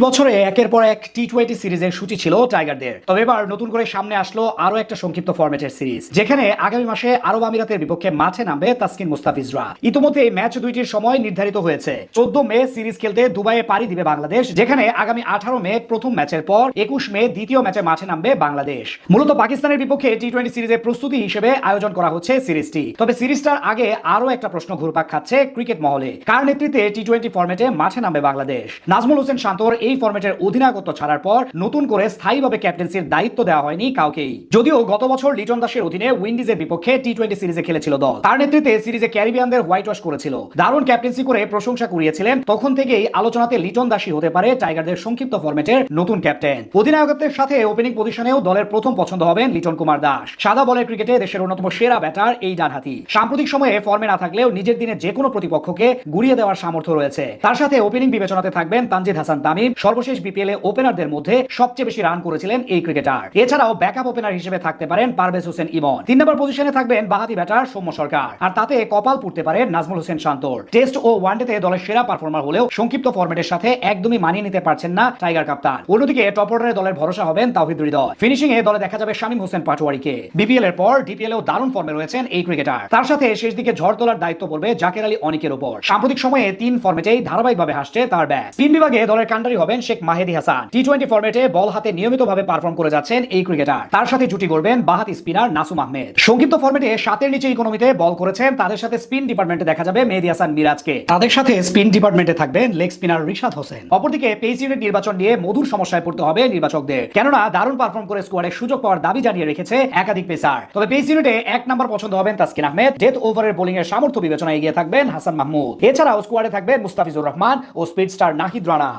বছরে একের পর এক টি-20 সিরিজের সূচি ছিল টাইগারদের। তবে এবার নতুন করে সামনে আসলো আরো একটা সংক্ষিপ্ত ফরম্যাটের সিরিজ, যেখানে আগামী মাসে আরব আমিরাতের বিপক্ষে মাঠে নামবে তাসকিন মুস্তাফিজরা। ইতিমধ্যে ম্যাচ দুইটির সময় নির্ধারিত হয়েছে। 14 মে সিরিজ খেলতে দুবাইয়ে পাড়ি দিবে বাংলাদেশ, যেখানে আগামী 18 মে প্রথম ম্যাচের পর 21 মে দ্বিতীয় ম্যাচে মাঠে নামবে বাংলাদেশ। মূলত পাকিস্তানের বিপক্ষে টি-20 সিরিজের প্রস্তুতি হিসেবে আয়োজন করা হচ্ছে সিরিজটি। তবে সিরিজটার আগে আরো একটা প্রশ্ন ঘুরপাক খাচ্ছে ক্রিকেট মহলে, কার নেতৃত্বে টি-20 ফরম্যাটে মাঠে নামবে বাংলাদেশ। নাজমুল হোসেন শান্তর এই ফরম্যাটের অধিনায়কত্ব ছাড়ার পর নতুন করে স্থায়ীভাবে ক্যাপ্টেন্সির দায়িত্ব দেওয়া হয়নি কাউকেই। যদিও গত বছর লিটন দাসের অধীনে উইন্ডিজের বিপক্ষে টি-20 সিরিজে খেলেছিল দল। তার নেতৃত্বে সিরিজে ক্যারিবিয়ানদের হোয়াইট ওয়াশ করেছিল, দারুণ ক্যাপ্টেন্সি করে প্রশংসা কুড়িয়েছিলেন। তখন থেকেই আলোচনাতে লিটন দাসই হতে পারে টাইগারদের সংক্ষিপ্ত ফরম্যাটের নতুন ক্যাপ্টেন। অধিনায়কত্বের সাথে ওপেনিং পজিশনেও দলের প্রথম পছন্দ হবেন লিটন কুমার দাস। সাদা বলের ক্রিকেটে দেশের অন্যতম সেরা ব্যাটার এই ডানহাতি। সাম্প্রতিক সময়ে ফর্মে না থাকলেও নিজের দিনে যে কোনো প্রতিপক্ষকে গুড়িয়ে দেওয়ার সামর্থ্য রয়েছে। তার সাথে ওপেনিং বিবেচনাতে থাকবেন তানজিদ হাসান তামিম। সর্বশেষ বিপিএল এ ওপেনারদের মধ্যে সবচেয়ে বেশি রান করেছিলেন এই ক্রিকেটার। এছাড়াও ব্যাকআপ ওপেনার হিসেবে থাকতে পারেন পারভেজ হোসেন ইমন। 3 নম্বর পজিশনে থাকবেন বাহাতি ব্যাটার সৌম্য সরকার। আর তাতে কপাল পুড়তে পারে নাজমুল হোসেন শান্তর। টেস্ট ও ওয়ানডেতে দলের সেরা পারফর্মার হলেও সংক্ষিপ্ত ফরম্যাটের সাথে একদমই মানিয়ে নিতে পারছেন না টাইগার কাপ্তান। অন্যদিকে টপ অর্ডারে দলের ভরসা হবেন তাওহিদ হৃদয়। ফিনিশিং এ দলে দেখা যাবে শামীম হোসেন পাটোয়ারিকে। বিপিএল এর পর ডিপিএল এও দারুণ ফর্মে রয়েছেন এই ক্রিকেটার। তার সাথে শেষ দিকে ঝড় তোলার দায়িত্ব পড়বে জাকের আলী অনিকের উপর। সাম্প্রতিক সময়ে 3 ফরম্যাটেই ধারাবাহিকভাবে হাসছে তার ব্যাট। স্পিন বিভাগে দলের কান্ডারি হবেন শেখ মাহেদী হাসান। টি-20 ফরম্যাটে বল হাতে নিয়মিতভাবে পারফর্ম করে যাচ্ছেন এই ক্রিকেটার। তার সাথে জুটি গড়বেন বাহাতি স্পিনার নাসুম আহমেদ। সংক্ষিপ্ত ফরম্যাটে 7 নিচে ইকোনমিতে বল করেছেন। তাদের সাথে স্পিন ডিপার্টমেন্টে দেখা যাবে মেহেদী হাসান মিরাজকে। তাদের সাথে স্পিন ডিপার্টমেন্টে থাকবেন লেগ স্পিনার রিশাদ হোসেন। অপরদিকে পেস ইউনিট নির্বাচন নিয়ে মধুর সমস্যায় পড়তে হবে নির্বাচকদের, কেননা দারুণ পারফর্ম করে স্কোয়াডে সুযোগ পাওয়ার দাবি জানিয়ে রেখেছে একাধিক পেসার। তবে পেস ইউনিটে 1 নম্বর পছন্দ হবেন তাসকিন আহমেদ। ডেথ ওভারের বোলিং এর সামর্থ্য বিবেচনায় এগিয়ে থাকবেন হাসান মাহমুদ। এছাড়াও স্কোয়াডে থাকবেন মুস্তাফিজুর রহমান ও স্পিড স্টার নাহিদ রানা।